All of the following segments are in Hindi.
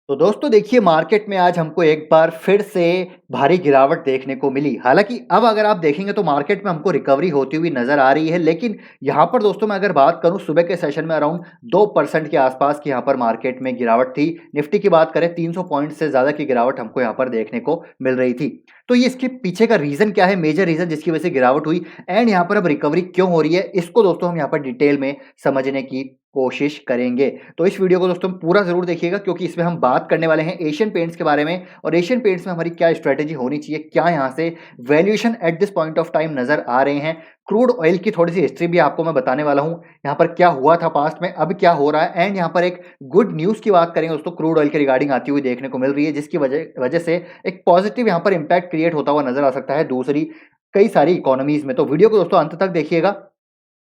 तो दोस्तों देखिए मार्केट में आज हमको एक बार फिर से भारी गिरावट देखने को मिली। हालाँकि अब अगर आप देखेंगे तो मार्केट में हमको रिकवरी होती हुई नज़र आ रही है। लेकिन यहाँ पर दोस्तों मैं अगर बात करूँ सुबह के सेशन में अराउंड 2% के आसपास की यहाँ पर मार्केट में गिरावट थी। निफ्टी की बात करें 300 पॉइंट से ज़्यादा की गिरावट हमको यहाँ पर देखने को मिल रही थी। तो ये इसके पीछे का रीज़न क्या है? मेजर रीज़न जिसकी वजह से गिरावट हुई एंड यहाँ पर अब रिकवरी क्यों हो रही है? इसको दोस्तों हम यहाँ पर डिटेल में समझने की कोशिश करेंगे। तो इस वीडियो को दोस्तों पूरा ज़रूर देखिएगा क्योंकि इसमें हम बात करने वाले हैं एशियन पेंट्स के बारे में और एशियन पेंट्स में हमारी क्या स्ट्रैटेजी होनी चाहिए, क्या यहाँ से valuation at this point of time नज़र आ रहे हैं। क्रूड ऑयल की थोड़ी-सी हिस्ट्री भी आपको मैं बताने वाला हूँ, यहाँ पर क्या हुआ था पास्ट में, अब क्या हो रहा है एंड यहाँ पर एक गुड न्यूज़ की बात करेंगे दोस्तों क्रूड ऑयल के रिगार्डिंग आती हुई देखने को मिल रही है जिसकी वजह वजह से एक पॉजिटिव यहाँ पर इम्पैक्ट क्रिएट होता हुआ नज़र आ सकता है दूसरी कई सारी इकोनॉमीज़ में। तो वीडियो को दोस्तों अंत तक देखिएगा।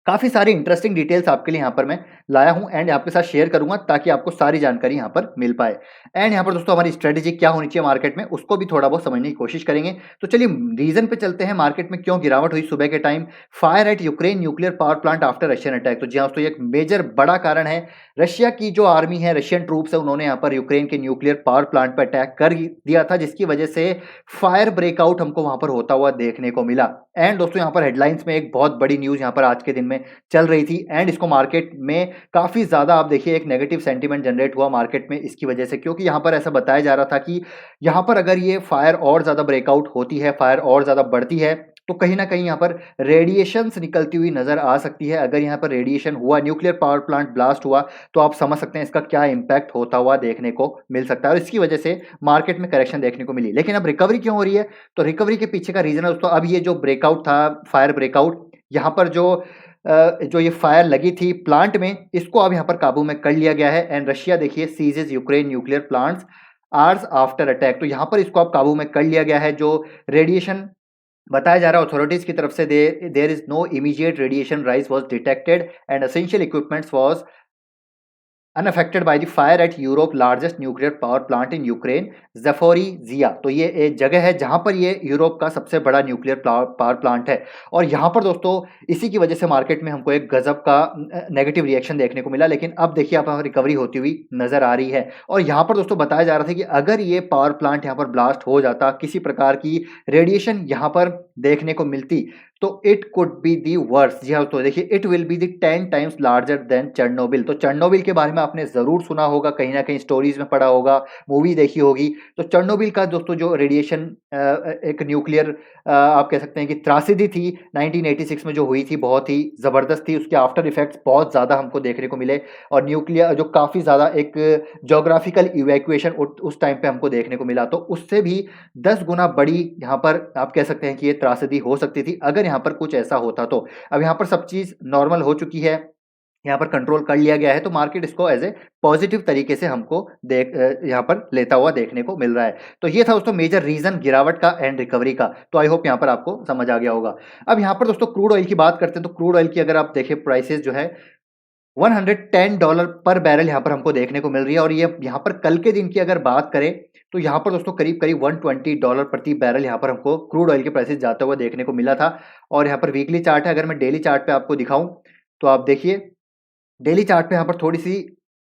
काफ़ी सारी इंटरेस्टिंग डिटेल्स आपके लिए यहाँ पर मैं लाया हूँ एंड आपके साथ शेयर करूँगा ताकि आपको सारी जानकारी यहाँ पर मिल पाए। एंड यहाँ पर दोस्तों हमारी स्ट्रेटेजी क्या होनी चाहिए मार्केट में उसको भी थोड़ा बहुत समझने की कोशिश करेंगे। तो चलिए रीज़न पे चलते हैं मार्केट में क्यों गिरावट हुई सुबह के time. Fire eight Ukraine nuclear power plant after Russian attack. तो जी हाँ दोस्तों ये एक मेजर बड़ा कारण है। रशिया की जो आर्मी है रशियन ट्रूप्स है उन्होंने यहाँ पर यूक्रेन के न्यूक्लियर पावर प्लांट पर अटैक कर दिया था जिसकी वजह से फायर ब्रेकआउट हमको वहाँ पर होता हुआ देखने को मिला। एंड दोस्तों यहाँ पर हेडलाइंस में एक बहुत बड़ी न्यूज़ यहाँ पर आज के दिन में चल रही थी एंड इसको मार्केट में काफ़ी ज़्यादा आप देखिए एक नेगेटिव सेंटीमेंट जनरेट हुआ मार्केट में इसकी वजह से क्योंकि यहाँ पर ऐसा बताया जा रहा था कि यहाँ पर अगर ये फायर और ज़्यादा ब्रेकआउट होती है, फायर और ज़्यादा बढ़ती है तो कहीं न कहीं यहाँ पर रेडिएशंस निकलती हुई नज़र आ सकती है। अगर यहाँ पर रेडिएशन हुआ, न्यूक्लियर पावर प्लांट ब्लास्ट हुआ तो आप समझ सकते हैं इसका क्या इम्पैक्ट होता हुआ देखने को मिल सकता है और इसकी वजह से मार्केट में करेक्शन देखने को मिली। लेकिन अब रिकवरी क्यों हो रही है? तो रिकवरी के पीछे का रीज़न है दोस्तों अब ये जो ब्रेकआउट था, फायर ब्रेकआउट यहाँ पर जो ये फायर लगी थी प्लांट में इसको अब यहाँ पर काबू में कर लिया गया है एंड रशिया देखिए seizes Ukraine nuclear plants hours after attack. तो यहाँ पर इसको अब काबू में कर लिया गया है। जो रेडिएशन बताया जा रहा है अथॉरिटीज की तरफ से there is no immediate radiation rise was detected and essential equipments was unaffected by the fire at Europe largest nuclear power plant in Ukraine Zaporizhzhia. तो ये एक जगह है जहां पर ये यूरोप का सबसे बड़ा न्यूक्लियर पावर प्लांट है और यहाँ पर दोस्तों इसी की वजह से मार्केट में हमको एक गजब का नेगेटिव रिएक्शन देखने को मिला। लेकिन अब देखिए आप रिकवरी होती हुई नजर आ रही है और यहाँ पर दोस्तों बताया जा रहा था कि अगर ये पावर प्लांट यहाँ पर ब्लास्ट हो जाता, किसी प्रकार की रेडिएशन यहाँ पर देखने को मिलती तो it could be the worst. जी हाँ तो देखिए it will be the 10 times larger than Chernobyl. तो चेरनोबिल के बारे में आपने जरूर सुना होगा, कहीं ना कहीं स्टोरीज में पढ़ा होगा, मूवी देखी होगी। तो चेरनोबिल का दोस्तों जो रेडिएशन एक न्यूक्लियर आप कह सकते हैं कि त्रासदी थी 1986 में जो हुई थी बहुत ही जबरदस्त थी। उसके आफ्टर इफेक्ट्स बहुत ज्यादा हमको देखने को मिले और न्यूक्लियर जो काफी ज्यादा एक जोग्राफिकल इवैक्यूएशन उस टाइम पे हमको देखने को मिला। तो उससे भी 10 गुना बड़ी यहाँ पर आप कह सकते हैं कि ये त्रासदी हो सकती थी अगर यहाँ पर कुछ ऐसा होता तो। अब यहाँ पर सब चीज़ नॉर्मल हो चुकी है, यहाँ पर कंट्रोल कर लिया गया है तो मार्केट इसको एज ए पॉजिटिव तरीके से हमको यहाँ पर लेता हुआ देखने को मिल रहा है। तो ये था दोस्तों मेजर रीजन गिरावट का एंड रिकवरी का। तो आई होप यहाँ पर आपको समझ आ गया होगा। अब यहाँ पर दोस्तों क्रूड ऑयल की बात करते हैं तो क्रूड ऑयल की अगर आप देखें प्राइसेस जो है $110 पर बैरल यहाँ पर हमको देखने को मिल रही है और ये यहाँ पर कल के दिन की अगर बात करें तो यहाँ पर दोस्तों करीब करीब $120 प्रति बैरल यहाँ पर हमको क्रूड ऑयल के प्राइसेस जाते हुए देखने को मिला था। और यहाँ पर वीकली चार्ट है, अगर मैं डेली चार्ट पे आपको दिखाऊं तो आप देखिए डेली चार्ट पे यहाँ पर थोड़ी सी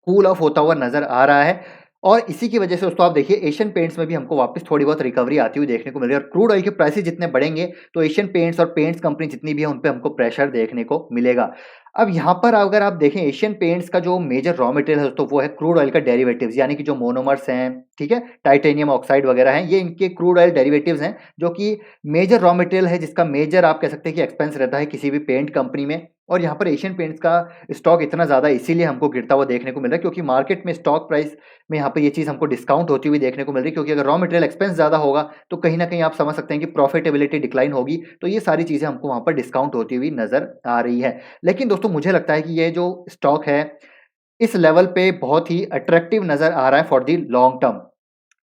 कूल ऑफ होता हुआ नजर आ रहा है और इसी की वजह से दोस्तों आप देखिए एशियन पेंट्स में भी हमको वापस थोड़ी बहुत रिकवरी आती हुई देखने को मिल रही है। और क्रूड ऑयल के प्राइसेस जितने बढ़ेंगे तो एशियन पेंट्स और पेंट्स कंपनी जितनी भी है उन पे हमको प्रेशर देखने को मिलेगा। अब यहाँ पर अगर आप देखें एशियन पेंट्स का जो मेजर रॉ मटेरियल है दोस्तों वो है क्रूड ऑयल का डेरिवेटिव्स, यानी कि जो मोनोमर्स हैं, ठीक है, टाइटेनियम ऑक्साइड वगैरह हैं, ये इनके क्रूड ऑयल डेरिवेटिव्स हैं जो कि मेजर रॉ मटेरियल है जिसका मेजर आप कह सकते हैं कि एक्सपेंस रहता है किसी भी पेंट कंपनी में। और यहाँ पर एशियन पेंट्स का स्टॉक इतना ज़्यादा इसीलिए हमको गिरता हुआ देखने को मिल रहा है क्योंकि मार्केट में स्टॉक प्राइस में यहाँ पर ये चीज़ हमको डिस्काउंट होती हुई देखने को मिल रही है। क्योंकि अगर रॉ मटेरियल एक्सपेंस ज़्यादा होगा तो कहीं ना कहीं आप समझ सकते हैं कि प्रॉफिटेबिलिटी डिक्लाइन होगी। तो ये सारी चीज़ें हमको वहाँ पर डिस्काउंट होती हुई नज़र आ रही है। लेकिन दोस्तों मुझे लगता है कि ये जो स्टॉक है इस लेवल पे बहुत ही अट्रैक्टिव नज़र आ रहा है फॉर दी लॉन्ग टर्म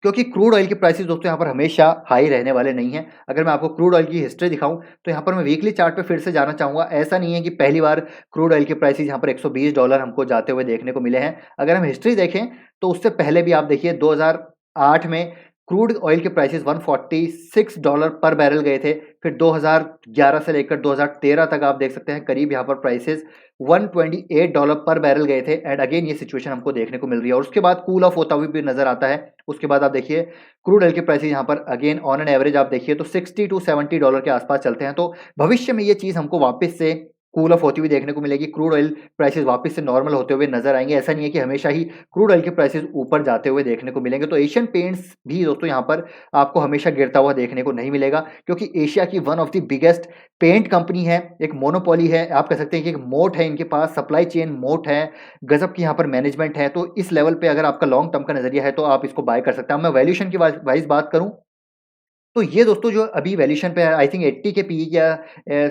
क्योंकि क्रूड ऑयल के प्राइसेस दोस्तों यहाँ पर हमेशा हाई रहने वाले नहीं हैं। अगर मैं आपको क्रूड ऑयल की हिस्ट्री दिखाऊं तो यहाँ पर मैं वीकली चार्ट पे फिर से जाना चाहूँगा। ऐसा नहीं है कि पहली बार क्रूड ऑयल के प्राइसेस यहाँ पर $120 हमको जाते हुए देखने को मिले हैं। अगर हम हिस्ट्री देखें तो उससे पहले भी आप देखिए 2008 में क्रूड ऑयल के प्राइसेस $146 पर बैरल गए थे। फिर 2011 से लेकर 2013 तक आप देख सकते हैं करीब यहाँ पर प्राइसेस $128 पर बैरल गए थे। एंड अगेन ये सिचुएशन हमको देखने को मिल रही है और उसके बाद कूल ऑफ होता हुआ भी नजर आता है। उसके बाद आप देखिए क्रूड ऑयल के प्राइसेस यहाँ पर अगेन ऑन एन एवरेज आप देखिए तो $60 to $70 के आसपास चलते हैं। तो भविष्य में ये चीज़ हमको वापस से कूल ऑफ होती हुई देखने को मिलेगी, क्रूड ऑयल प्राइसेस वापस से नॉर्मल होते हुए नजर आएंगे। ऐसा नहीं है कि हमेशा ही क्रूड ऑयल के प्राइसेस ऊपर जाते हुए देखने को मिलेंगे। तो एशियन पेंट्स भी दोस्तों यहाँ पर आपको हमेशा गिरता हुआ देखने को नहीं मिलेगा, क्योंकि एशिया की one of the biggest paint company है, एक मोनोपोली है, आप कह सकते हैं कि एक मोट है इनके पास, सप्लाई चेन मोट है, गजब की यहाँ पर मैनेजमेंट है। तो इस लेवल पे अगर आपका लॉन्ग टर्म का नजरिया है तो आप इसको बाय कर सकते हैं। मैं वैल्यूएशन की वाइज बात करूं तो ये दोस्तों जो अभी वैल्यूएशन पे है आई थिंक 80 के पीई या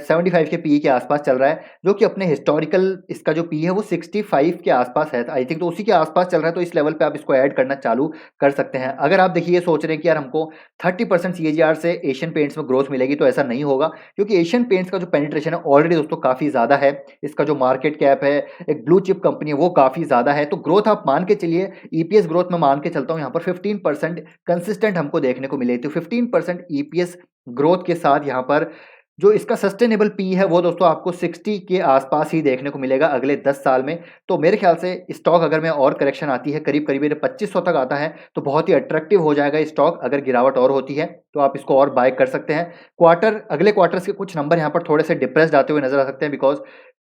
75 के पीई के आसपास चल रहा है, जो कि अपने हिस्टोरिकल इसका जो पी है वो 65 के आसपास है आई थिंक, तो उसी के आसपास चल रहा है। तो इस लेवल पे आप इसको ऐड करना चालू कर सकते हैं। अगर आप देखिए सोच रहे हैं कि यार हमको 30% CAGR से एशियन पेंट्स में ग्रोथ मिलेगी, तो ऐसा नहीं होगा, क्योंकि एशियन पेंट्स का जो पेनिट्रेशन है ऑलरेडी दोस्तों काफ़ी ज़्यादा है। इसका जो मार्केट कैप है, एक ब्लू चिप कंपनी है, वो काफ़ी ज़्यादा है। तो ग्रोथ आप मान के चलिए, ईपीएस ग्रोथ में मान के चलता हूँ यहाँ पर 15% कंसिस्टेंट हमको देखने को मिले। तो 15% ईपीएस ग्रोथ के साथ यहाँ पर जो इसका सस्टेनेबल पी है वो दोस्तों आपको 60 के आसपास ही देखने को मिलेगा अगले 10 साल में। तो मेरे ख्याल से स्टॉक अगर में और करेक्शन आती है, करीब करीब 2500 तक आता है, तो बहुत ही अट्रैक्टिव हो जाएगा स्टॉक। अगर गिरावट और होती है तो आप इसको और बाय कर सकते हैं। अगले क्वार्टर्स के कुछ नंबर यहाँ पर थोड़े से डिप्रेस्ड आते हुए नजर आ सकते हैं, बिकॉज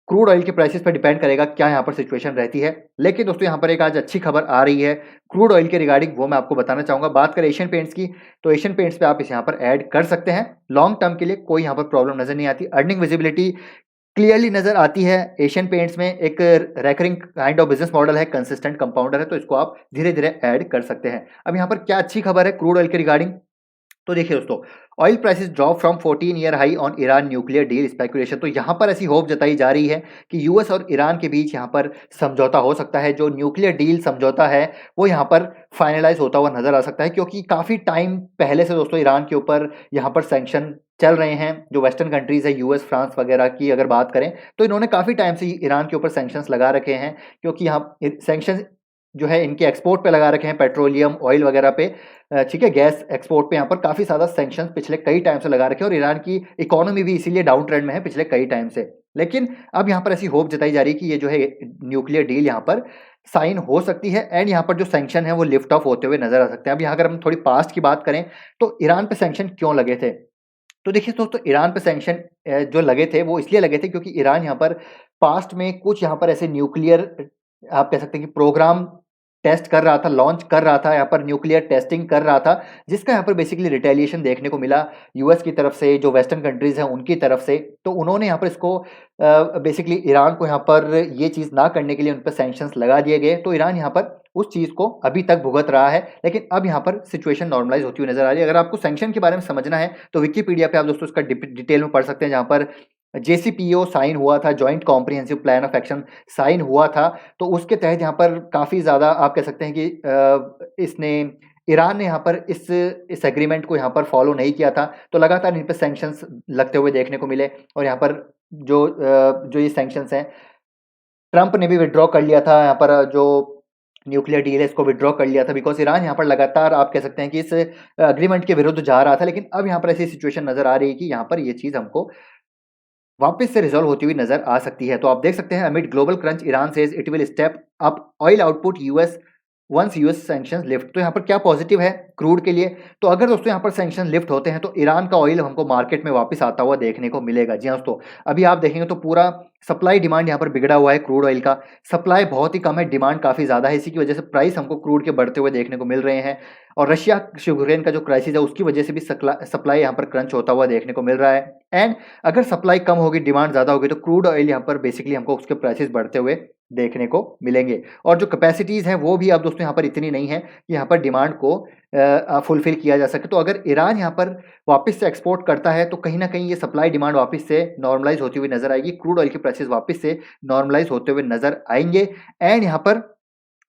क्रूड ऑयल के प्राइसेस पर डिपेंड करेगा क्या यहाँ पर सिचुएशन रहती है। लेकिन दोस्तों यहाँ पर एक आज अच्छी खबर आ रही है क्रूड ऑयल के रिगार्डिंग, वो मैं आपको बताना चाहूंगा। बात करें एशियन पेंट्स की, तो एशियन पेंट्स पे आप इस यहाँ पर ऐड कर सकते हैं। लॉन्ग टर्म के लिए कोई यहाँ पर प्रॉब्लम नजर नहीं आती। अर्निंग विजिबिलिटी क्लियरली नजर आती है एशियन पेंट्स में। एक recurring kind of business model है, कंसिस्टेंट कंपाउंडर है, तो इसको आप धीरे धीरे ऐड कर सकते हैं। अब यहाँ पर क्या अच्छी खबर है क्रूड ऑयल के रिगार्डिंग, तो देखिए दोस्तों, oil prices drop from 14 year high on Iran nuclear deal speculation. तो यहाँ पर ऐसी होप जताई जा रही है कि यूएस और ईरान के बीच यहाँ पर समझौता हो सकता है। जो न्यूक्लियर डील समझौता है वो यहाँ पर फाइनलाइज होता हुआ नजर आ सकता है, क्योंकि काफ़ी टाइम पहले से दोस्तों ईरान के ऊपर यहाँ पर सैंक्शन चल रहे हैं। जो वेस्टर्न कंट्रीज है, यूएस, फ्रांस वगैरह की अगर बात करें, तो इन्होंने काफ़ी टाइम से ईरान के ऊपर सैंक्शंस लगा रखे हैं, क्योंकि यहाँ सैंक्शन जो है इनके एक्सपोर्ट पे लगा रखे हैं, पेट्रोलियम ऑयल वगैरह पे, ठीक है, गैस एक्सपोर्ट पे यहाँ पर काफ़ी ज़्यादा सैंक्शंस पिछले कई टाइम से लगा रखे हैं। और ईरान की इकोनॉमी भी इसीलिए डाउन ट्रेंड में है पिछले कई टाइम से। लेकिन अब यहाँ पर ऐसी होप जताई जा रही है कि ये जो है न्यूक्लियर डील यहाँ पर साइन हो सकती है, एंड यहाँ पर जो सैंक्शन है वो लिफ्ट ऑफ होते हुए नजर आ सकते हैं। अब यहाँ अगर हम थोड़ी पास्ट की बात करें तो ईरान पे सैंक्शन क्यों लगे थे, तो देखिए दोस्तों, ईरान पे सैंक्शन जो लगे थे वो इसलिए लगे थे क्योंकि ईरान यहाँ पर पास्ट में कुछ यहाँ पर ऐसे न्यूक्लियर, आप कह सकते हैं कि प्रोग्राम टेस्ट कर रहा था, लॉन्च कर रहा था, यहाँ पर न्यूक्लियर टेस्टिंग कर रहा था, जिसका यहाँ पर बेसिकली रिटेलिएशन देखने को मिला यूएस की तरफ से, जो वेस्टर्न कंट्रीज हैं उनकी तरफ से। तो उन्होंने यहाँ पर इसको बेसिकली ईरान को यहाँ पर ये चीज़ ना करने के लिए उन पर सैंक्शंस लगा दिए गए। तो ईरान यहाँ पर उस चीज़ को अभी तक भुगत रहा है, लेकिन अब यहाँ पर सिचुएशन नॉर्मलाइज होती हुई नजर आ रही है। अगर आपको सैंक्शन के बारे में समझना है तो विकीपीडिया पे आप दोस्तों इसका डिटेल में पढ़ सकते हैं, जहाँ पर JCPO साइन हुआ था, joint comprehensive plan of action sign हुआ था। तो उसके तहत यहाँ पर काफ़ी ज़्यादा आप कह सकते हैं कि इसने ईरान ने यहाँ पर इस एग्रीमेंट को यहाँ पर फॉलो नहीं किया था, तो लगातार इन पर सैंक्शंस लगते हुए देखने को मिले। और यहाँ पर जो ये सैंक्शंस हैं, ट्रंप ने भी विड्रॉ कर लिया था, यहाँ पर जो न्यूक्लियर डील है इसको विड्रॉ कर लिया था, बिकॉज ईरान यहाँ पर लगातार आप कह सकते हैं कि इस एग्रीमेंट के विरुद्ध जा रहा था। लेकिन अब यहाँ पर ऐसी सिचुएशन नजर आ रही है कि यहाँ पर ये चीज़ हमको वापस से रिजॉल्व होती हुई नजर आ सकती है। तो आप देख सकते हैं, amid global crunch Iran says it will step up oil output US once US sanction lift. तो यहाँ पर क्या पॉजिटिव है क्रूड के लिए, तो अगर दोस्तों यहाँ पर सैंक्शन लिफ्ट होते हैं तो ईरान का ऑयल हमको मार्केट में वापस आता हुआ देखने को मिलेगा। जी हाँ दोस्तों, अभी आप देखेंगे तो पूरा सप्लाई डिमांड यहाँ पर बिगड़ा हुआ है। क्रूड ऑयल का सप्लाई बहुत ही कम है, डिमांड काफ़ी ज़्यादा है। इसी की वजह से प्राइस हमको क्रूड के बढ़ते हुए देखने को मिल रहे हैं। और रशिया यूक्रेन का जो क्राइसिस है उसकी वजह से भी सप्लाई यहाँ पर क्रंच होता हुआ देखने को मिल रहा है। एंड अगर सप्लाई कम होगी, डिमांड ज़्यादा होगी, तो क्रूड ऑयल यहाँ पर बेसिकली हमको उसके प्राइसेस बढ़ते हुए देखने को मिलेंगे। और जो कैपेसिटीज़ हैं वो भी आप दोस्तों यहाँ पर इतनी नहीं है कि यहाँ पर डिमांड को फुलफिल किया जा सके। तो अगर ईरान यहाँ पर वापस से एक्सपोर्ट करता है तो कहीं ना कहीं ये सप्लाई डिमांड वापस से नॉर्मलाइज होती हुई नजर आएगी, क्रूड ऑयल के प्राइसेस वापस से नॉर्मलाइज होते हुए नजर आएंगे। एंड यहाँ पर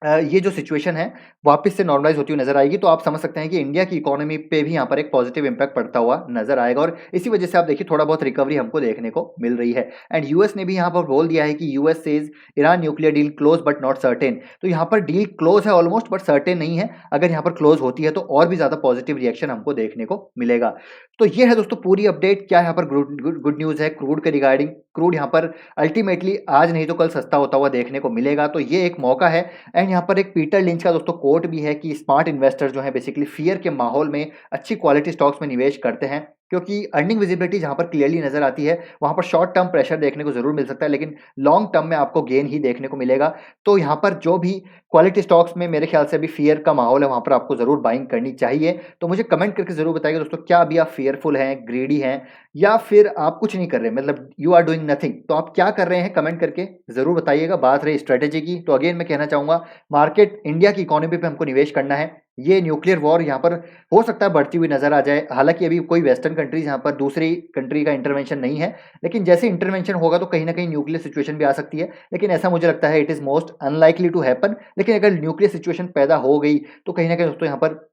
ये जो सिचुएशन है वापस से नॉर्मलाइज़ होती हुई नज़र आएगी, तो आप समझ सकते हैं कि इंडिया की इकोनॉमी पे भी यहाँ पर एक पॉजिटिव इम्पैक्ट पड़ता हुआ नज़र आएगा और इसी वजह से आप देखिए थोड़ा बहुत रिकवरी हमको देखने को मिल रही है। एंड यूएस ने भी यहाँ पर बोल दिया है कि US says Iran nuclear deal close but not certain. तो यहाँ पर डील क्लोज है ऑलमोस्ट बट सर्टेन नहीं है। अगर यहाँ पर क्लोज होती है तो और भी ज़्यादा पॉजिटिव रिएक्शन हमको देखने को मिलेगा। तो ये है दोस्तों पूरी अपडेट। क्या यहाँ पर गुड न्यूज़ है क्रूड के रिगार्डिंग। क्रूड यहाँ पर अल्टीमेटली आज नहीं तो कल सस्ता होता हुआ देखने को मिलेगा, तो ये एक मौका है। एंड यहाँ पर एक पीटर लिंच का दोस्तों कोट भी है कि स्मार्ट इन्वेस्टर जो है बेसिकली फियर के माहौल में अच्छी क्वालिटी स्टॉक्स में निवेश करते हैं, क्योंकि अर्निंग विजिबिलिटी जहां पर क्लियरली नजर आती है वहां पर शॉर्ट टर्म प्रेशर देखने को जरूर मिल सकता है, लेकिन लॉन्ग टर्म में आपको गेन ही देखने को मिलेगा। तो यहाँ पर जो भी क्वालिटी स्टॉक्स में मेरे ख्याल से अभी फियर का माहौल है वहां पर आपको जरूर बाइंग करनी चाहिए। तो मुझे कमेंट करके जरूर बताइएगा दोस्तों, क्या अभी आप फियरफुल हैं, ग्रीडी हैं, या फिर आप कुछ नहीं कर रहे, मतलब यू आर डूइंग नथिंग। तो आप क्या कर रहे हैं कमेंट करके जरूर बताइएगा। बात रही स्ट्रेटेजी की, तो अगेन मैं कहना चाहूंगा मार्केट इंडिया की इकोनॉमी पे हमको निवेश करना है। ये न्यूक्लियर वॉर यहाँ पर हो सकता है बढ़ती हुई नजर आ जाए, हालांकि अभी कोई वेस्टर्न कंट्रीज यहाँ पर दूसरी कंट्री का इंटरवेंशन नहीं है, लेकिन जैसे इंटरवेंशन होगा तो कहीं ना कहीं न्यूक्लियर सिचुएशन भी आ सकती है। लेकिन ऐसा मुझे लगता है it is most unlikely to happen. लेकिन अगर न्यूक्लियर सिचुएशन पैदा हो गई तो कहीं ना कहीं दोस्तों यहाँ पर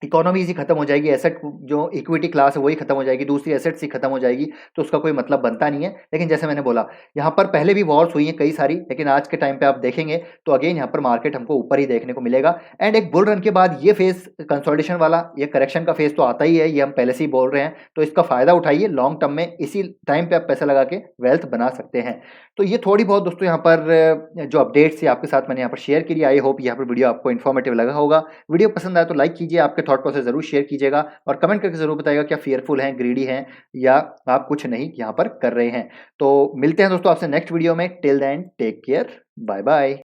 इकोनॉमीज़ ही खत्म हो जाएगी, एसेट जो इक्विटी क्लास है वही खत्म हो जाएगी, दूसरी एसेट्स ही खत्म हो जाएगी, तो उसका कोई मतलब बनता नहीं है। लेकिन जैसे मैंने बोला यहाँ पर पहले भी वॉर्स हुई हैं कई सारी, लेकिन आज के टाइम पे आप देखेंगे तो अगेन यहाँ पर मार्केट हमको ऊपर ही देखने को मिलेगा। एंड एक बुल रन के बाद ये फेज कंसोलिडेशन वाला, ये करेक्शन का फेज तो आता ही है, ये हम पहले से ही बोल रहे हैं। तो इसका फायदा उठाइए, लॉन्ग टर्म में इसी टाइम पे आप पैसा लगा के वेल्थ बना सकते हैं। तो ये थोड़ी बहुत दोस्तों यहाँ पर जो अपडेट्स है आपके साथ मैंने यहाँ पर शेयर की। आई होप यहाँ पर वीडियो आपको इन्फॉर्मेटिव लगा होगा। वीडियो पसंद आए तो लाइक कीजिए, आपके थॉट प्रोसेस जरूर शेयर कीजिएगा और कमेंट करके जरूर बताइएगा क्या फियरफुल हैं, ग्रीडी हैं, या आप कुछ नहीं यहाँ पर कर रहे हैं। तो मिलते हैं दोस्तों आपसे नेक्स्ट वीडियो में। Till then take care, bye bye.